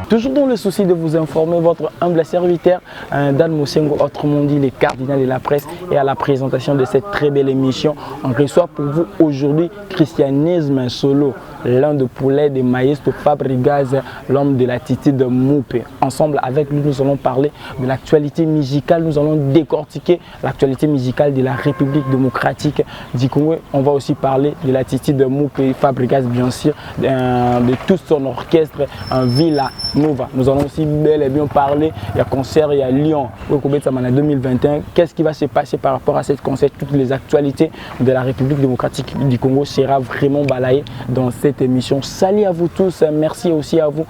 Toujours dans le souci de vous informer, votre humble serviteur, Dan Mosengo, autrement dit les cardinals et la presse, et à la présentation de cette très belle émission, on reçoit pour vous aujourd'hui Christianisme Solo, l'un de poulet de Maestro Fabregas, l'homme de l'attitude Moupé. Ensemble avec lui, nous allons parler de l'actualité musicale, nous allons décortiquer l'actualité musicale de la République démocratique du Congo. On va aussi parler de l'attitude Moupé Fabregas, bien sûr, de tout son orchestre en Villa Nova. Nous allons aussi bel et bien parler, il y a concert, il y a Lyon, au 2021. Qu'est-ce qui va se passer par rapport à cette concert? Toutes les actualités de la République démocratique du Congo sera vraiment balayées dans cette émission. Salut à vous tous, merci aussi à vous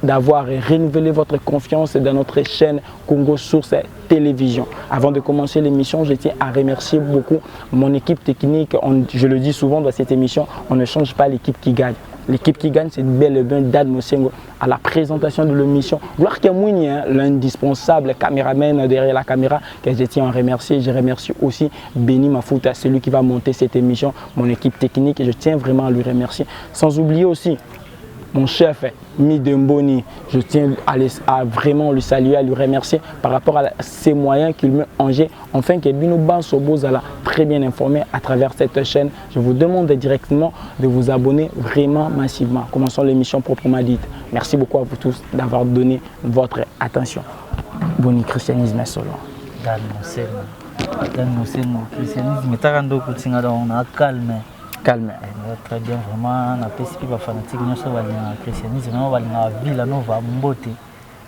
d'avoir renouvelé votre confiance dans notre chaîne Congo Source Télévision. Avant de commencer l'émission, je tiens à remercier beaucoup mon équipe technique. Je le dis souvent dans cette émission, on ne change pas l'équipe qui gagne. L'équipe qui gagne, c'est bel et bien Dan Mosengo à la présentation de l'émission. Gloire Kemouni, l'indispensable caméraman derrière la caméra, que je tiens à remercier. Je remercie aussi Benny Mafuta, celui qui va monter cette émission, mon équipe technique, et je tiens vraiment à lui remercier. Sans oublier aussi mon chef Midemboni, je tiens à vraiment lui saluer, à lui remercier par rapport à ces moyens qu'il met en jeu, afin que Bino Bansobozala très bien informé à travers cette chaîne. Je vous demande directement de vous abonner vraiment massivement. Commençons l'émission proprement dite. Merci beaucoup à vous tous d'avoir donné votre attention. Boni Christianisme Solo. Dan Mosengo, Christianisme, Tarando Kutinga, on a calme. Calme. Très bien, vraiment, on a pesqué les fanatiques, nous sommes dans le christianisme, nous sommes dans la ville, nous sommes mbote.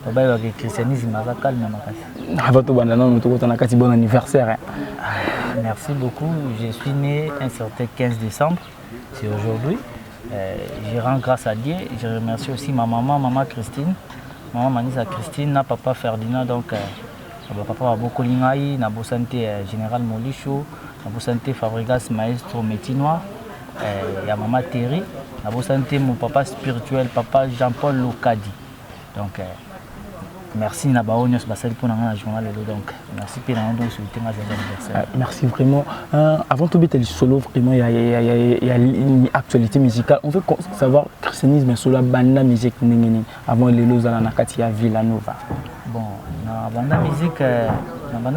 Le christianisme, on a calme. Avant tout, on a un bon anniversaire. Merci beaucoup. Je suis né un certain 15 décembre, c'est aujourd'hui. Je rends grâce à Dieu. Je remercie aussi ma maman Christine. Maman Manisa Christine, na papa Ferdinand, donc papa Aboko Lingaï, na santé général Molicho, na santé Fabregas Maestro Métinois. Il y a maman Terry, la santé mon papa spirituel, papa Jean-Paul Locadi. Donc merci Nabaonios Basali pour la journal donc merci pour l'anniversaire. Merci vraiment. Avant tout le solo, vraiment il y a une actualité musicale. On veut savoir christianisme solo banda musique avant les lots à la Nakatia Villanova. Bon, na banda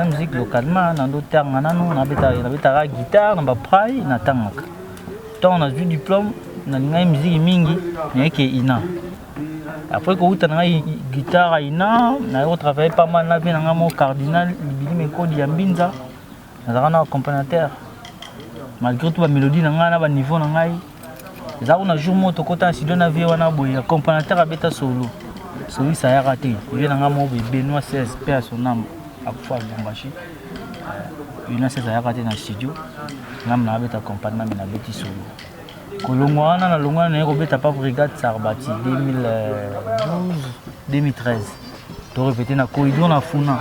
musique localement dans d'autres terres on a guitare, on a praille, na tangaka. On a du diplôme, on a une musique mingi, mais qui est ina. Après que on a une guitare ina, on a travaillé pas mal na vie na mon cardinal, il me code yambinza, on a un accompagnateur. Malgré tout la mélodie na ngana ba niveau na ngai. Ça on a jour moto kota si dona vie wana boy accompagnateur abeta solo. Celui ça a raté. Il y a un mot Benoît 16 paix à son âme à pouvoir bombacher. Il y a 16 à raté dans le studio. Nam na abeta accompagnement na beti solo. Kolongwana na longwana na robeta pas brigade Sarbati 2012-2013. To répéter na corridor na funa.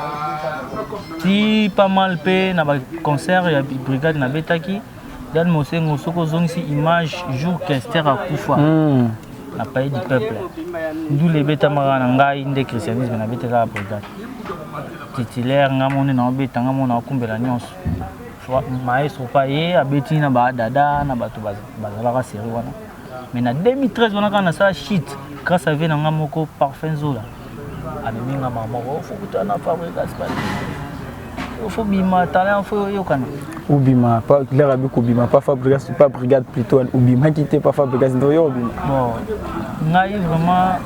Ti pas mal pe na ba concert ya brigade na betaki. Dan Mosengo soko zongisi image jour qu'Esther a kufa. Na pays du peuple. D'où les bêta marana ngai inde christianisme na beta la brigade. Titulaire ngamone na beta ngamona akumbela nyonso. Maestro paye abeti na ba dada na bato bazalaka série wana. Mais na 2013 on a quand ça shit grâce à vie na ngamoko parfum zola. Amemi nga mama faut que na Fabregas pas. Faut bima talent faut yokana. Oubima, pas clair avec Oubima, pas Fabregas, pas brigade plutôt Oubima qui était pas Fabregas dans yo Oubima. Bon, ngai vraiment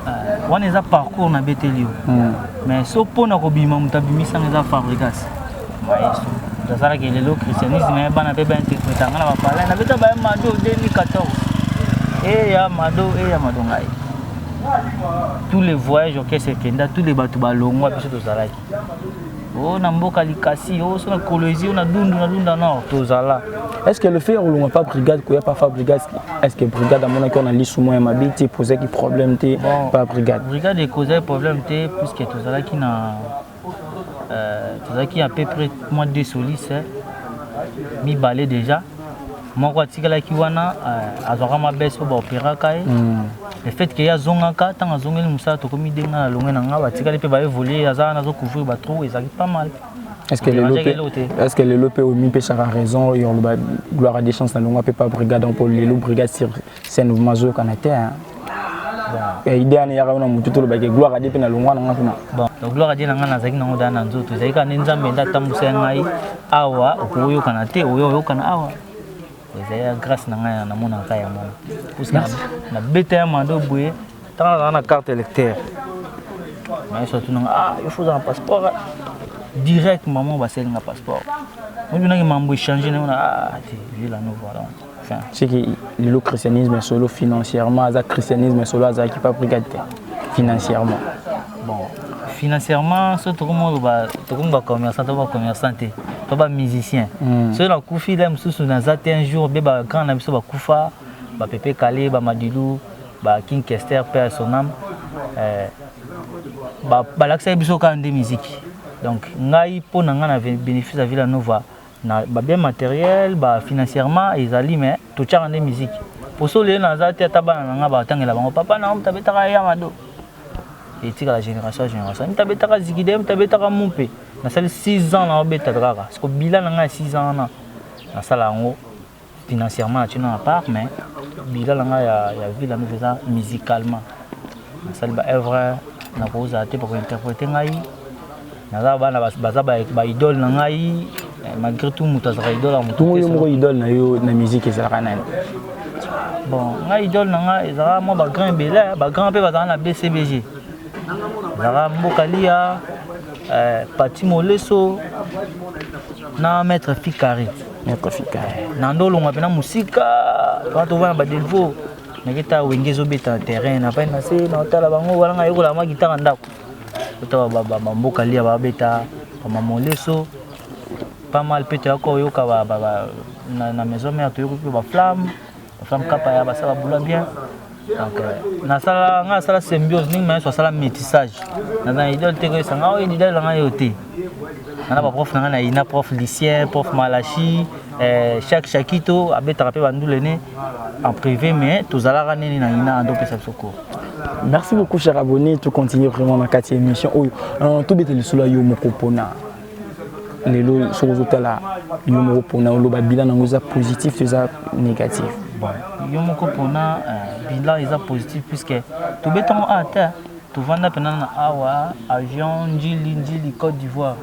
on est à parcours na Betelio. Mais so pona Oubima mutabimisa nga Fabregas. Maestro. Ça que le christianisme est pas na pe ba interpréter nga na parler na beta ba Mado 2014. Et ya Mado ngai. Tous les voyages auxquels c'est kenda, tous les bateaux balongwa biso to zalaki. Oh, na mboka likasi, oh, sur la colonie, on a dunda nord, tozala. Est-ce que le fait où l'on n'a pas brigade, qu'il n'y a pas Fabregas, est-ce que brigade à mon avis on a lissé moins ma bite, posé qui problème t'es pas brigade. Brigade est causé problème t'es puisque tozala qui n'a, à peu près moins de solis, mi balé déjà. Moi quoi tigala qui wana, azora ma baisse au opéra kai. Le fait qu'il y a zongaka, tant zongel musa to komi denga longue nanga, batigala peut va évoluer, azara nazo couvrir batro, et ça pas mal. Est-ce que le lopé au mi a raison et on va gloire à des chances dans l'on peut pas brigade pour les loups brigade sur scène mazo canata. idée na yaka na mutu to ba ke gloire ade pe na longwa na ngafuna bon donc gloire ade na ngana zaki na ngoda na nzoto zaki ka nzambe nda tambusa ngai awa okoyo kana te oyo kana awa ezaya grâce na ngai na mona kaya mo parce na beta ya mando boye tant na carte électeur mais surtout na il faut un passeport direct maman va c'est un passeport on dit que mambo changer na la nous voilà enfin c'est que le christianisme solo financièrement ça christianisme solo ça qui pas brigade financièrement bon financièrement surtout comment ba to comme commerçant to ba musicien c'est la koufi là mususu na za un jour be ba grand na biso ba kufa ba Pepe Kale ba Madilu ba King Kester père son âme ba l'accès biso ka de musique donc ngai po na ngana bénéfice à Villa Nova na ba bien matériel ba financièrement ezali mais to tchanga de musique pour soler na za te tabana nga ba tangela bango papa na mtabeta ka ya mado et tika la génération mtabeta ka zikide mtabeta ka mumpe na sali 6 ans na obeta kaka parce que bilan nga 6 ans na sala ngo financièrement tu n'as pas mais bilan nga ya Villa Nova musicalement na sali ba œuvre na poza te pour interpréter ngai na bana baza ba idole na ngai malgré tout mutazaka idole à tout mo idole na yo na musique ezalaka nani bon ngai idole na ngai ezala mo ba grand belé ba grand pe bazala na BCBG zara Mbokalia Pati Moleso na maître Fikari na ndolo ngapena musika bato bana ba delvo na kita wengezo beta terrain na pa na se na tala bango wala ngai ko la ma gitara ndako to ba Mbokalia ba beta ba Moleso pas mal peut-être encore yoka na maison mère to yoka ba flamme kapa ya ba ça boula bien donc na sala nga sala symbiose ning mais so sala métissage na idole te ko sanga o idole nga yote na ba prof na ina prof lycée prof Malachi chaque chakito abeta rapé bandulene en privé mais tous ala raneni na ina ando pesa soko. Merci beaucoup cher abonné, tu continues vraiment ma 4e émission tout bete le solo yo mokopona lelo sokozotala yo mokopona oloba bilan nango za positif to za négatif. Bon yo mokopona bilan eza positif puisque to betongo ata to vanda penana awa avion njili Côte d'Ivoire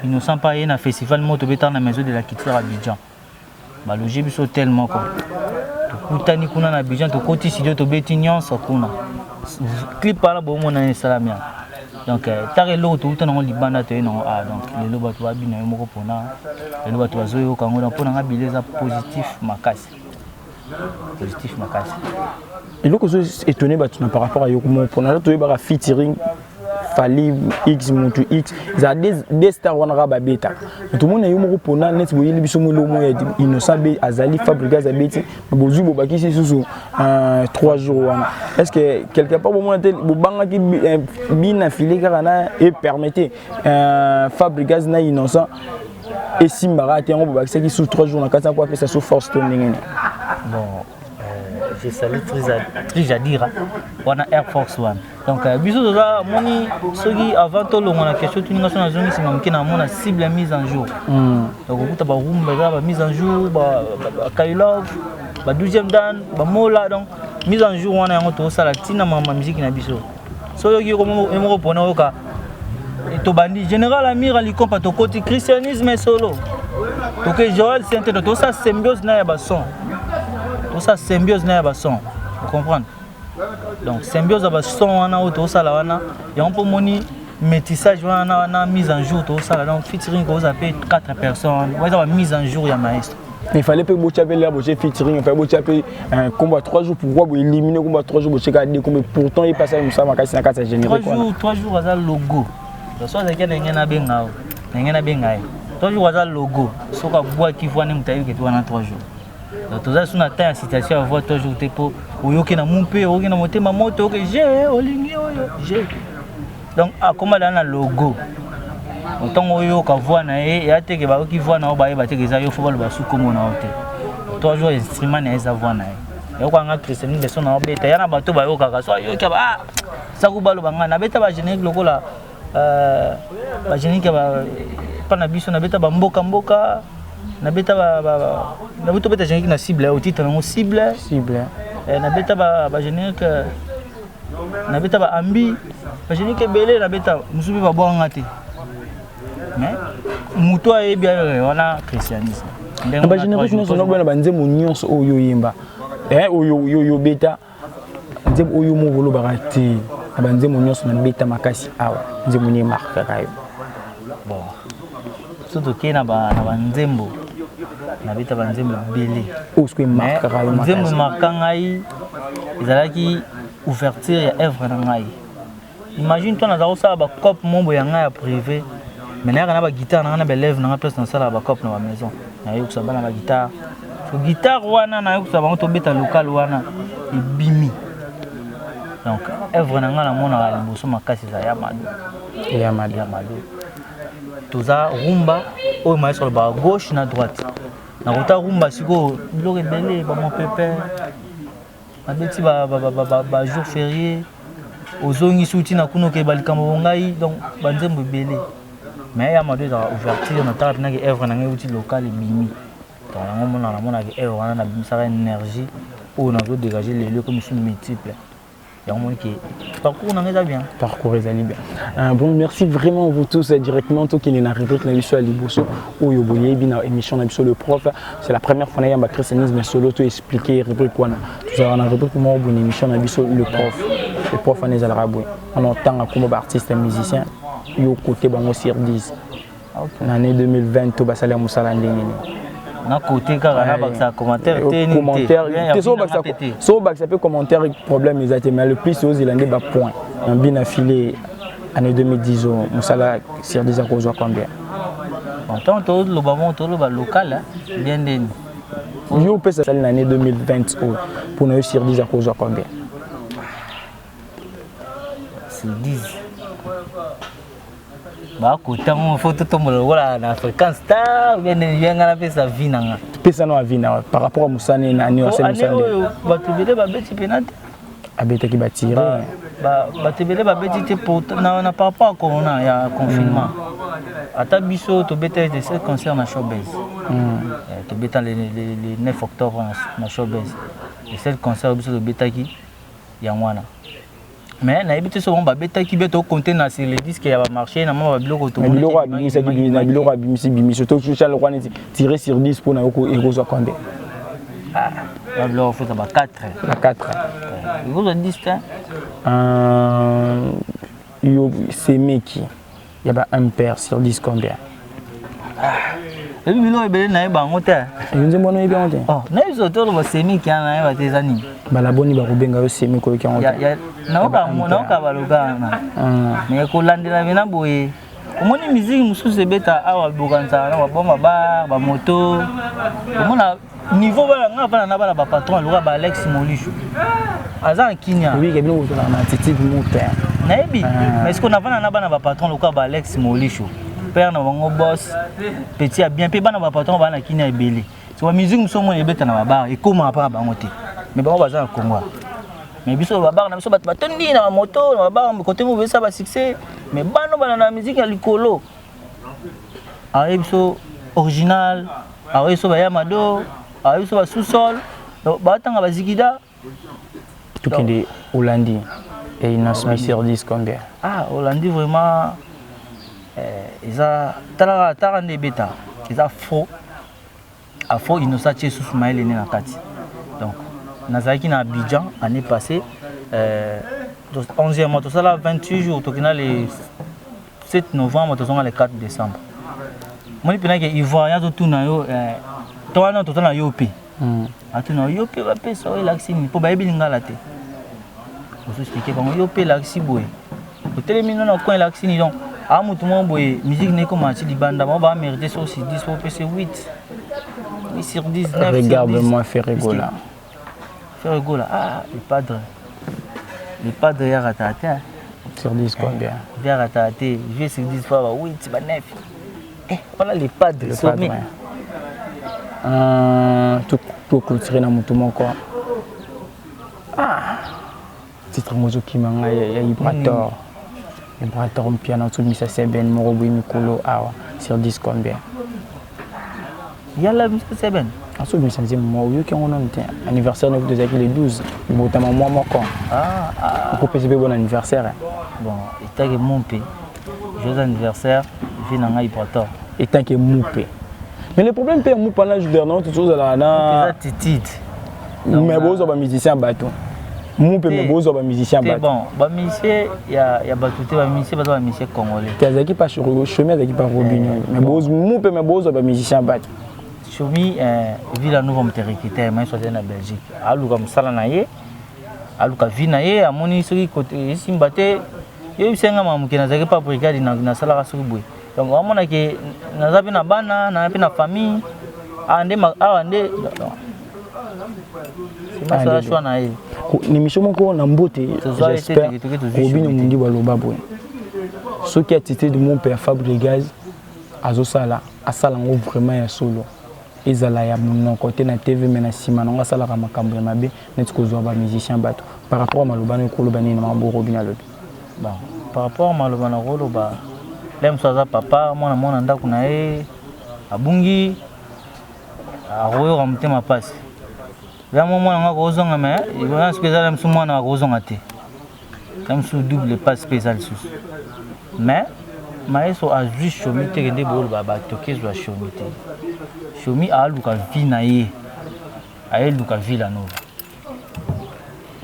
innocent pas na festival moto betana maison de la culture à Abidjan ba loger biso tellement quoi to kutani kuna na Abidjan to koti studio to beti nyonso kuna clip para bomo na salamia donc tare lo to utana libanda to eno donc le lo bato babina yo moko pona le lo bato bazoyo kango na pona ngabileza positif makasi et donc je suis étonné par rapport à yo comment pona to yeba featuring Fali X mutu X za des stars wana ba beta tout monde yo moko pona net boyeli biso mo lo mo ya innocent be azali fabrica za beti bozu bo bakisi susu 3 jours wana est-ce que quelque part bon bo banga ki bina filé kana et permettez fabrica na innocent et simbara te on bo bakisi sous 3 jours na kasa quoi que ça sous force to ndengene bon je salue Trijadira wana Air Force One donc biso là moni soki avant to longa na question tuninga sona zongi sima mkina mona cible mise en jour donc okuta ba rumba ba mise en jour ba Kailov ba 12e dan ba mola donc mise en jour wana yango to sala tina mama musique na biso so yoki ko mo pona oka to bandi général Amir ali compa to côté christianisme solo to que Joël Sainte to ça symbiose na ya ba son tout ça symbiose na ba son vous comprenez donc symbiose ba son wana auto sala wana ya on peut moni métissage wana na mise en jour tout ça donc featuring ko zappé 4 personnes ouais ça mise en jour ya maestro il fallait pas bocher là bocher featuring il fallait bocher un combat 3 jours pourquoi vous éliminer combat 3 jours bocher ka combat pourtant il passe ça makasi na kata généré quoi 3 jours za logo so ça c'est que ngena benga ngena benga 3 jours za logo soka bois qui voit ni mtayu que tu wana 3 jours donc tout ça sur la situation à voir toujours te po oyoki na mumpe oyoki na motema moto que j'ai olingi oyo j'ai donc akoma na logo autant oyoka voix na e ya te ke ba ki voix na ba e ba te ke za yo fo ba lo ba su komo na ote 3 jours instrument na eza voix na e yo kwa nga christian de son na beta ya na bato ba yoka ka so yoka ba sa ku ba lo ba nga na beta ba générique lokola ba générique ba pa na biso na beta ba mboka na beta na buto beta générique na cible au titre na cible na beta ba générique na beta ba ambi ba génie ke belé na beta musubi ba bonga te mais muto ayebi wana christianisme ba génération so no bana banze mo nyonso oyo yimba oyo beta nze oyo mo volo barati banze mo nyonso na beta makasi awa nze mo ni marka kayo bon surtout ke na ba nzembo na beta ba nzembo belé o ce que marka kayo makasi nzembo marka ngai ezalaki ouverture ya œuvre na ngai. Imagine toi na ça ba cop mombo ya ngai ya privé. Maintenant na ba guitare na ba élève na place na sala ba cop na ba maison. Na yo kusaba na ba guitare. So guitare wana na yo kusaba to beta local wana ibimi. Donc œuvre na ngai na mona la liboso makasi za ya madu. Ya madu. Toza rumba au moins sur le bas gauche na droite. Na rota rumba siko biloko belé ba mon pépé. Abeti ba jour férié ozongi souti na kuno ke balikambo ngai donc banzembo belé mais ya mado za ouverture na tara na ke œuvre na ngai outil local bimi donc na mona ke œuvre na bimisaka énergie ou na zo dégager les lieux comme sont multiples. Parcours bien. Parcours est bien. Bon, merci vraiment vous tous directement. Tout qui est dans la rubrique à Liboso ou Yoboye, bien émission sur le prof. C'est la première fois que je christianisme solo tout expliquer rubrique quoi. Tout ça dans la rubrique moi une émission sur le prof. Le prof on est à la on entend comme artiste et musicien. Yo côté bango sur 10. L'année 2020 tout ba salaire musala ndengeni. Na côté car na commentaire so ça peut commentaire problème exactement mais le plus aux Irlandais ba point un bien affilé année 2010 musala sur 10 à cause combien en tant que le ba local bien den yo peut ça l'année 2020 pour nous sur 10 à cause combien c'est 10 ba kutango photo tomolo wala na fréquence ta bien ngana pesa vinanga pesa no avina par rapport à musane na ni ose musane ba tubele ba beti penate abeta ki batire ba tubele ba beti te na par rapport à corona ya confinement ata biso to beta de ce concert na showbiz to beta les 9 octobre na showbiz et ce concert biso to beta ki ya mwana. Mais na ebité so ba beta ki beto compter na sur les disques ya ba marché na ma biloko to biloko abimisa ki na biloko abimisi bimiso to social quoi tirer sur 10 pour na ko erozo combien ba biloko fait ba 4 erozo 10 yo c'est meki ya ba un père sur 10 combien et biloko ebele na ba ngota yonze mbona yebi ngota na izo to ba semi ki na ba tezani bala boni ba kubenga yo semi ko ki ngota naoka balogana mais kolandela bina boye omoni musique mususu ebeta awa bokanza na baboma ba moto omona niveau bala nga bana na bala ba patron loka ba Alex Molisho aza kinya oui kebino ko na attitude mon père naebi mais est-ce qu'on avana na bana ba patron loka ba Alex Molisho père na bango boss petit a bien pe bana ba patron bana kinya ebele so musique mususu mo ebeta na ba e koma pa bango te mais bango baza na Congo. Mais biso baba na biso batondi na moto na baba côté mo besa ba succès mais bano bana na musique ya likolo ari biso original ari biso ba yamado ari biso ba sous-sol ba tanga ba zikida tout qui est Hollandi et une sur 10 combien Hollandi vraiment ils a de beta ils a faux innocent sous Maël na kati donc Nazaki na Abidjan année passée 11e mois tout ça là 28 jours tout le 7 novembre tout ça le 4 décembre moi pena que ivoirien tout na yo toi na tout na yopi atu na yopi ba pesa o laxini po ba ebilinga la te vous expliquer comment yopi laxi boy au télémino na coin laxini donc a mutu mo boy musique ne ko mati libanda ba mériter sur 10 pour PC 8 sur 10 9 regarde-moi faire rigoler. Le padre y a raté. Sur 10 combien? Il a raté. Je vais sur 10 fois, oui, c'est pas 9. Voilà les padres. Le padre. Tout clôturer dans mon corps. Titre mozo qui m'a il brator. Il brator un piano tout mis à Seben, Moroboui Mikolo, sur 10 combien? Il y a la musique Seben. aso bisanzi mo yo ki ngona nte anniversaire no de le 12 botama moi moko ko pese be bon anniversaire bon eta que mon pe joyeux anniversaire vina ngai pato eta que moupe mais le problème pe moupe pendant jour dernier tout chose là na petite mais bozo ba musicien bato moupe mais bozo ba musicien bato bon ba musicien ya batuté ba musicien ba musicien congolais kazaki pas sur chemin avec pas Robinho mais bozo moupe mais bozo ba musicien bato Choumi ville à nouveau territoire mais soit en Belgique aluka musala na ye aluka vina ye amoni soki côté simbate yo senga mamuke na zaki pas brigade na sala ka soki boy donc amona ke na zabi na bana na pe na famille ande ande c'est ma sala choix na ye ni mission ko na mbote j'espère Robinho mundi baloba boy soki attitude de mon père Fabregas azosala asala ngo vraiment ya solo ezala ya mon côté na TV mais na sima nga sala ka makambo ya mabe net ko zo ba musicien bato par rapport à malobana ko lobani na mambo Robinho alobi bon par rapport à malobana ko loba lem soza papa mwana ndako na ye abungi aroyo ka mutema pasi ya mwana nga ko zonga mais il va se que ça lem su mwana ko zonga te comme sous double passe spécial sous mais maestro a juste chomi te kende bolo ba toke zo chomi te chomi a luka vina ye a luka villa nova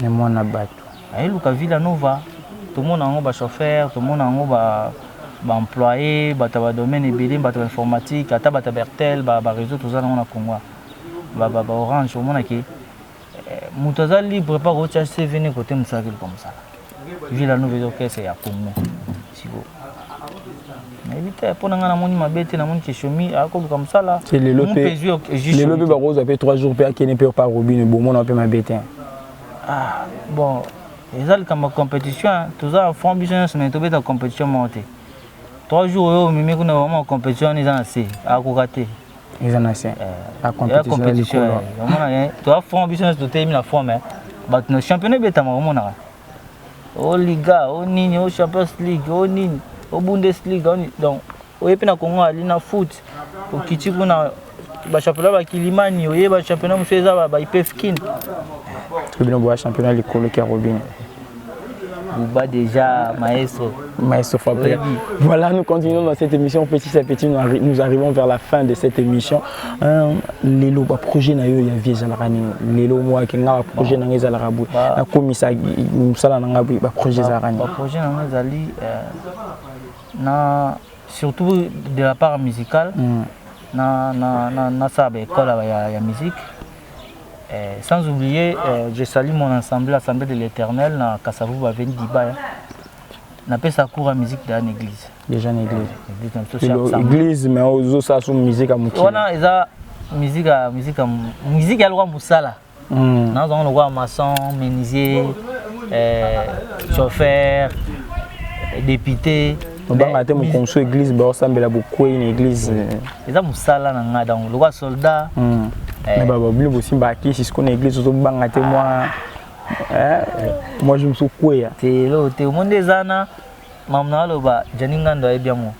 ne mona bato a luka villa nova tout monde en ba chauffeur tout monde en ba employé ba domaine ebele ba informatique ata ba bertel ba réseau tout ça na Congo ba orange au monde ki mutaza libre pas rocha CV ne côté musakil comme ça villa nova zo kese ya Congo siko éviter pour nga na moni mabete na moni chomi ako comme ça là c'est le lobé ba rose après 3 jours pa kene pe pas Robinho bon mon pe mabete bon ezali kama compétition tout ça fond business mais to beta compétition monter 3 jours yo mimi kuna vraiment compétition ils en assez ako katé ils en assez à compétition on to fond business to termine la forme but no championnat beta mo na o liga o nini o champions league o nini au Bundesliga donc au na Congo ali na foot au kiti kuna ba championnat ba Kilimani oye ba championnat museza ba IPFkin Robinho boa championnat l'école qui a Robinho Bouba déjà maestro Fabrice. Voilà, nous continuons dans cette émission petit à petit nous arrivons vers la fin de cette émission lelo ba projet na yo ya vie zalarani lelo moi ki nga projet na ngeza larabu na komisa musala na ngabu ba projet zalarani ba projet na ngezali na surtout de la part musicale na ça ba école ya musique sans oublier je salue mon assemblée de l'Éternel na Kasavu ba veni diba na pesa cours à musique dans l'église déjà une église mais ozo ça sur musique à muki wana eza musique ya lwa musala na zo lwa maçon menuisier chauffeur député banga te mo konso église ba osambela beaucoup une église eza musala na ngada lwa soldat mais baba bino bosi mbaki si qu'on église ozo banga te moi je me suis coué te lo te monde ezana mamna loba janinga ndo ebia mo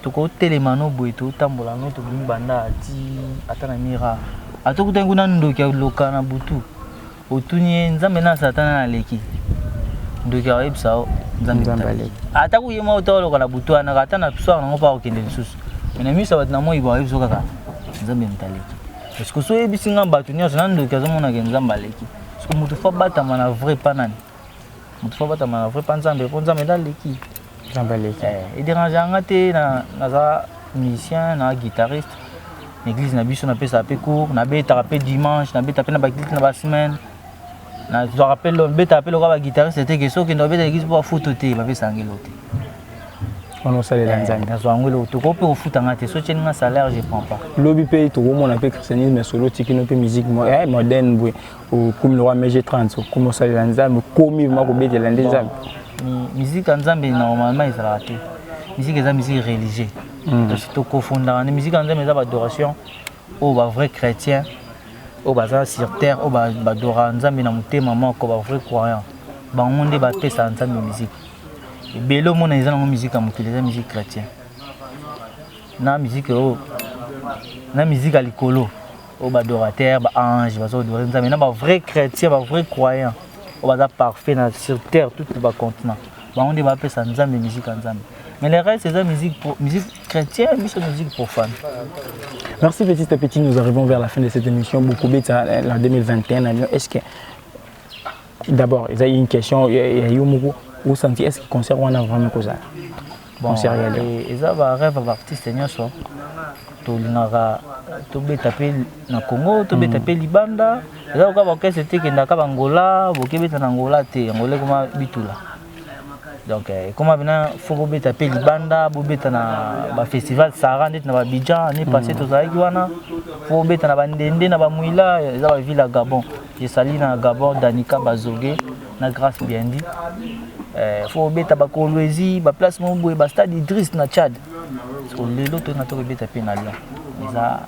toko telemano boy to tambola no to bimbanda ati atana mira atokuta nguna ndo kya loka na butu otunye nzambe na satana na leki ndo kya ebsa nzambe leki ataku yema otolo kana butu ana katana soir na ngopa okende lisusu mena misa bat na mo ibo ebso kaka nzambe ntaleki est-ce que so ebisinga batu nyo na ndo kya zomona ke nzamba leki est-ce que mutu fa bata mana vrai panani mutu fa bata mana vrai panzambe po nzambe daleki et dérangeant na za musicien na guitariste l'église na biso na pesa pe cours na beta rappel dimanche na beta pe na ba na ba semaine na je rappelle le beta appel ba guitariste c'était que so que na beta l'église pour photo te ba pesa ngelo te on sale la nzambe na zo ngelo to ko pe o futa ngate so tsheni nga salaire je prends pas lobi pe to mo na pe christianisme solo tikino pe musique moderne boy au comme le roi MG30 comme sale la nzambe comme ma ko beta la nzambe musique nzambe normalement ezala te musique eza musique religieuse to confondre na musique nzambe eza adoration o ba vrai chrétien o baza sur terre o ba adora nzambe na motema moko ba vrai croyant bango nde ba pesa nzambe musique ebelo mona eza na musique ya mokili eza musique chrétien na musique o na musique ya likolo au adorateur, ange, mais na vrai chrétien, vrai croyant, au parfait sur terre tout le continent. On dit que ça nzambe musique nzambe. Mais le reste c'est musique chrétienne, musique profane. Merci petit à petit, nous arrivons vers la fin de cette émission. Beaucoup de en 2021. Est-ce que d'abord, il y a une question, il y a eu où senti est-ce que concert on a vraiment causé? Bon, et ça va rêve d'artiste nyoso. To linga to betaper na Congo, to betaper Libanda. Là on va c'était que ndaka Angola, boke beta na Angola te, Angola comme bitula. Donc comment maintenant faut betaper Libanda, bo beta na ba festival Sahara net na ba Abidjan, année passée to zaiki wana. Faut beta na bandende na ba Muila, ça va ville à Gabon. Je salue na Gabon Danika Bazoge, na grâce bien dit. Faut beta ba Kolwezi, ba place Momboé, ba stade Idriss na Tchad. Parce que les autres na to beta pe na Lyon. Ça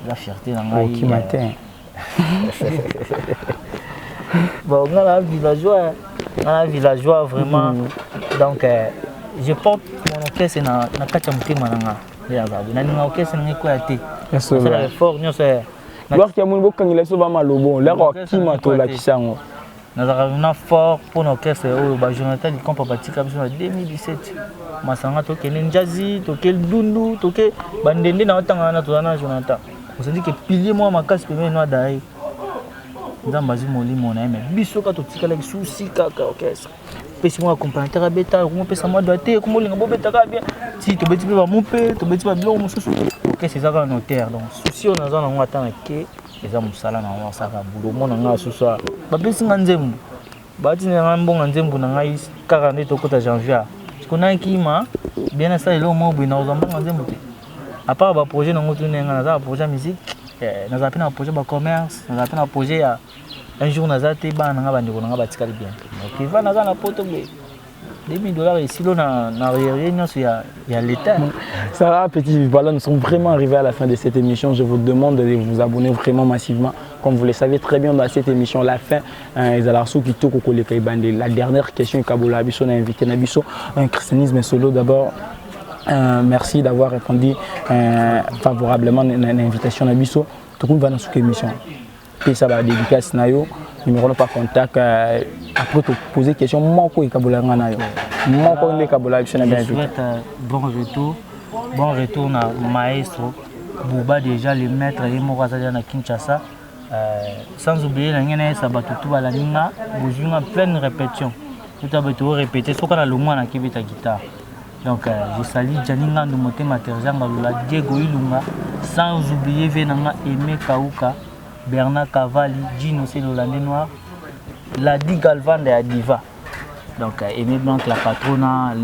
la fierté na ngai. Qui matin. Bon, on a un villageois vraiment. Donc je porte mon orchestre na kacha mutima na nga. Ya babu. Na ninga orchestre ngiko ya te. C'est le fort nyo c'est. Voir qu'il y a mon bokang il est souvent malobo. Là qui mato la kisango. Nous avons fort pour l'orchestre. Jonathan il compte partir en 2017. Masanga to kenen jazzy, to kel dundu, to ke bandende na otanga na tozana Jonathan. On se dit que pilier moi ma casse peme no dai. Nzambazi molimo na mais biso ka to tikala souci kaka orchestre. Pesi moi accompagnateur beta, comment pesa moi doit te, comment linga bo beta ka bien. Si to beti ba mumpe, to beti ba bilo mususu. OK, c'est ça ka notaire. Donc souci on a zana ngata ke eza musala na wa saka bulo mona nga susa. Ba pesi nganzembu. Ba ti na mbonga nzembu na ngai kaka ne to kota janvier. Qu'on a qui m'a bien ça il au moins bien nous avons ensemble à part ba projet nous tourner un projet musique nous avons un projet ba commerce nous avons un projet un jour nous avons ba na ba ndiko na ba tikali bien donc il va na na poto $2,000 ici là na réunion il y a l'état. Ça va petit, voilà, nous sommes vraiment arrivés à la fin de cette émission. Je vous demande de vous abonner vraiment massivement. Comme vous le savez très bien dans cette émission, la fin, la dernière question, Kabola Abisso, on a invité Nabisso, un christianisme solo d'abord. Merci d'avoir répondu favorablement à l'invitation Nabisso. Tout le monde va dans cette émission. Puis ça va dédicacer Snayo. Numéro par contact. Après, tu poser question, moi, quoi, Kabola Nganayo. Moi, quoi, les Kabola Abisso, je souhaite bon retour à maestro. Bouba déjà le maître et Morazadia na Kinshasa. Sans oublier la ngene sabatutu la ninga besoin pleine répétition. Tout à beto répéter ce qu'on a le moins na kibeta guitare. Donc je salue Janinga de moté matériel la Diego Ilunga sans oublier Venanga Aimé Kauka, Bernard Cavalli, Gino Célolande Noir, Ladi Galvan de Adiva. Donc Aimé Blanc la patrona,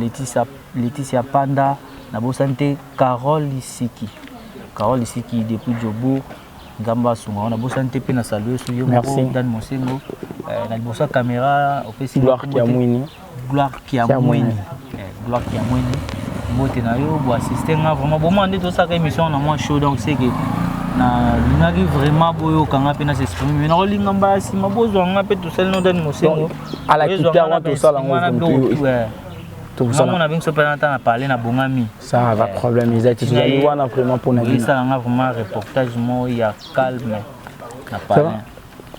Laetitia Panda, Nabo Santé, Carole Isiki depuis Djobourg. Gamba Sunga, on a beau santé pe na saluer sur yo Dan Mosengo, na bossa caméra au fait gloire qui a moini mbote na yo bo assister nga vraiment bon mandé tout ça émission na moi show donc c'est que na linagi vraiment boyo kanga pe na s'exprimer mais na linga mbasi mabozo nga pe tout seul no Dan Mosengo à la guitare tout ça là tout ça on a bien se présenter à parler na bongami ça va problème ils étaient toujours wana vraiment pour na ça nga vraiment reportage mo ya calme na parler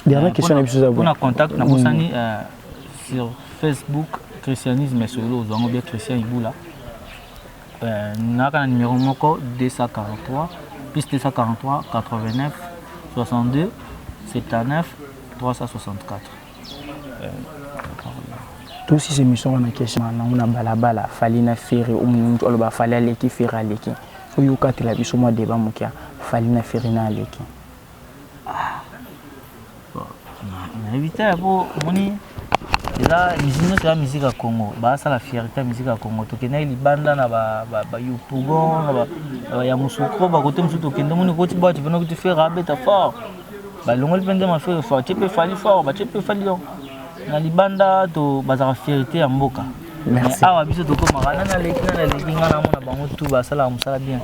dernière question na biso on a contact na bosani sur Facebook christianisme solo zongo bien Christian Ibula na kana numéro moko 243 plus 243 89 62 79 364 tous ces émissions on a question on a balabala fali na feri umuntu oloba fali aleki feri aleki oyo katela biso mo débat mokia fali na feri na aleki na éviter pour moni là c'est la musique à Congo bah ça la fierté la musique à Congo to kena libanda na ba yupugo na ba ya musukro ba kote musu to kenda moni koti ba tu veux que tu fais rabeta fort ba longol pende ma faire fort tu peux fali fort ba tu peux fali na libanda to bazara fierté ya mboka. Merci. Awa biso to ko marana na leki na leki ngana mona bango tout ba sala musala bien.